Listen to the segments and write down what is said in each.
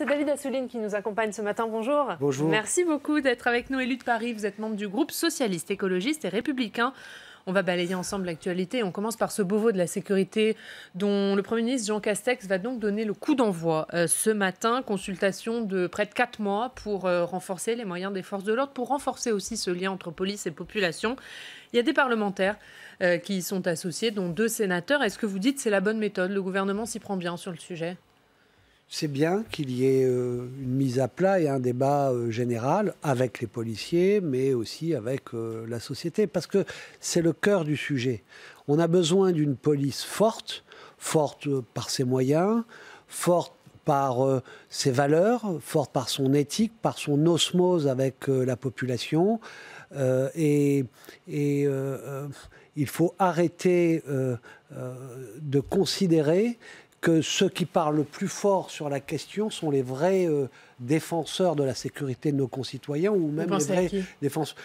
C'est David Assouline qui nous accompagne ce matin. Bonjour. Bonjour. Merci beaucoup d'être avec nous. Élu de Paris, vous êtes membre du groupe socialiste, écologiste et républicain. On va balayer ensemble l'actualité. On commence par ce Beauvau de la sécurité dont le Premier ministre Jean Castex va donc donner le coup d'envoi ce matin. Consultation de près de 4 mois pour renforcer les moyens des forces de l'ordre, pour renforcer aussi ce lien entre police et population. Il y a des parlementaires qui y sont associés, dont 2 sénateurs. Est-ce que vous dites que c'est la bonne méthode? Le gouvernement s'y prend bien sur le sujet? C'est bien qu'il y ait une mise à plat et un débat général avec les policiers, mais aussi avec la société, parce que c'est le cœur du sujet. On a besoin d'une police forte, forte par ses moyens, forte par ses valeurs, forte par son éthique, par son osmose avec la population. Il faut arrêter de considérer que ceux qui parlent le plus fort sur la question sont les vrais défenseurs de la sécurité de nos concitoyens, ou même les vrais défenseurs.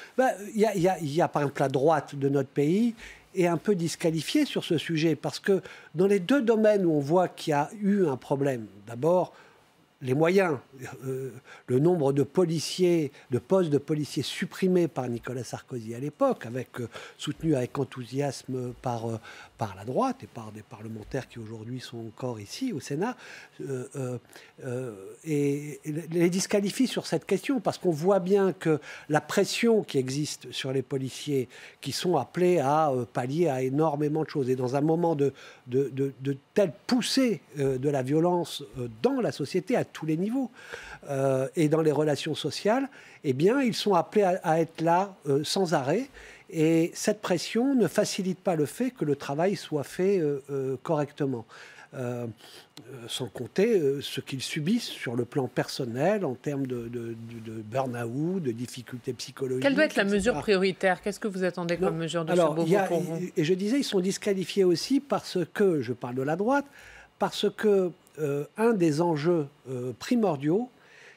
Il y a par exemple la droite de notre pays est un peu disqualifiée sur ce sujet, parce que dans les 2 domaines où on voit qu'il y a eu un problème, d'abord les moyens, le nombre de policiers, de postes de policiers supprimés par Nicolas Sarkozy à l'époque, soutenu avec enthousiasme par la droite et par des parlementaires qui aujourd'hui sont encore ici au Sénat, et les disqualifie sur cette question, parce qu'on voit bien que la pression qui existe sur les policiers, qui sont appelés à pallier à énormément de choses, et dans un moment de telle poussée de la violence dans la société, à tous les niveaux, et dans les relations sociales, eh bien, ils sont appelés à être là sans arrêt. Et cette pression ne facilite pas le fait que le travail soit fait correctement. Sans compter ce qu'ils subissent sur le plan personnel, en termes de burn-out, de difficultés psychologiques. Quelle doit être la mesure prioritaire? Qu'est-ce que vous attendez comme mesure de ce Beauvau pour vous? Et je disais, ils sont disqualifiés aussi parce que, je parle de la droite, parce que un des enjeux primordiaux,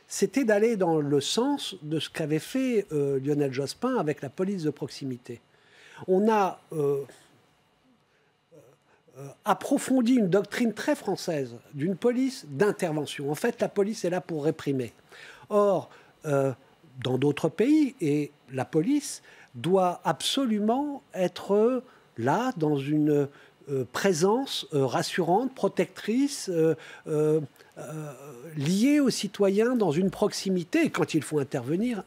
c'était d'aller dans le sens de ce qu'avait fait Lionel Jospin avec la police de proximité. On a approfondi une doctrine très française d'une police d'intervention. En fait, la police est là pour réprimer. Or, dans d'autres pays, et la police doit absolument être là dans une présence rassurante, protectrice, liée aux citoyens dans une proximité, et quand il faut intervenir.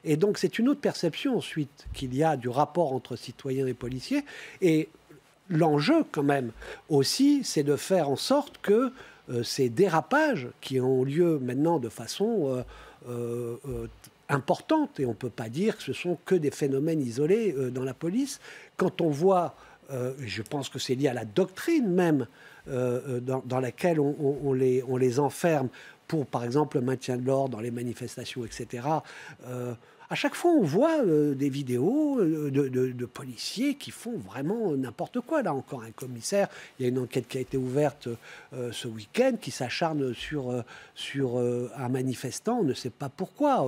Et donc c'est une autre perception ensuite qu'il y a du rapport entre citoyens et policiers. Et l'enjeu quand même aussi, c'est de faire en sorte que ces dérapages qui ont lieu maintenant de façon importante, et on ne peut pas dire que ce sont que des phénomènes isolés dans la police, quand on voit, je pense que c'est lié à la doctrine même dans laquelle on les enferme pour, par exemple, le maintien de l'ordre dans les manifestations, etc. À chaque fois, on voit des vidéos de policiers qui font vraiment n'importe quoi. Là encore, un commissaire, il y a une enquête qui a été ouverte ce week-end, qui s'acharne sur un manifestant, on ne sait pas pourquoi.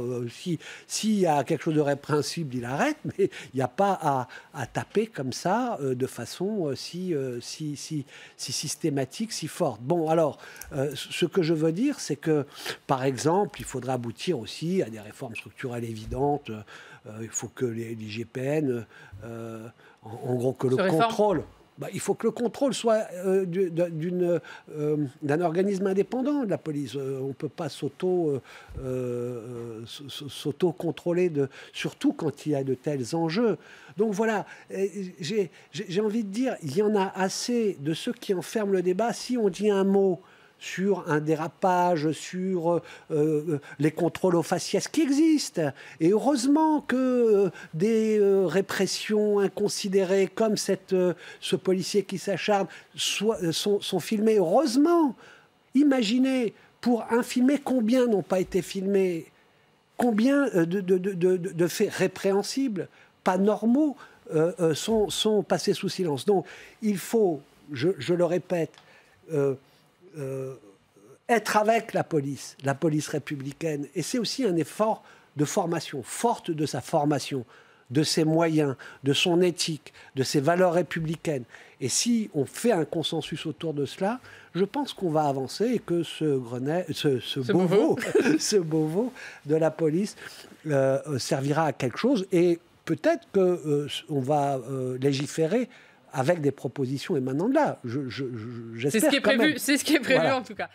S'il y a quelque chose de répréhensible, il arrête, mais il n'y a pas à taper comme ça de façon si systématique, si forte. Bon, alors, ce que je veux dire, c'est que, par exemple, il faudra aboutir aussi à des réformes structurelles évidentes. Il faut que l'IGPN, en gros, que le contrôle... il faut que le contrôle soit d'un organisme indépendant de la police. On ne peut pas s'auto-contrôler, surtout quand il y a de tels enjeux. Donc voilà, j'ai envie de dire, il y en a assez de ceux qui enferment le débat. Si on dit un mot sur un dérapage, sur les contrôles aux faciès qui existent. Et heureusement que des répressions inconsidérées comme ce policier qui s'acharne sont filmées. Heureusement. Imaginez, pour un filmé, combien n'ont pas été filmés, combien de faits répréhensibles, pas normaux, sont passés sous silence. Donc il faut, je le répète, être avec la police républicaine. Et c'est aussi un effort de formation, forte de sa formation, de ses moyens, de son éthique, de ses valeurs républicaines. Et si on fait un consensus autour de cela, je pense qu'on va avancer et que ce Beauvau, ce Beauvau de la police servira à quelque chose. Et peut-être qu'on va légiférer avec des propositions émanant de là. J'espère. C'est ce qui est prévu, en tout cas.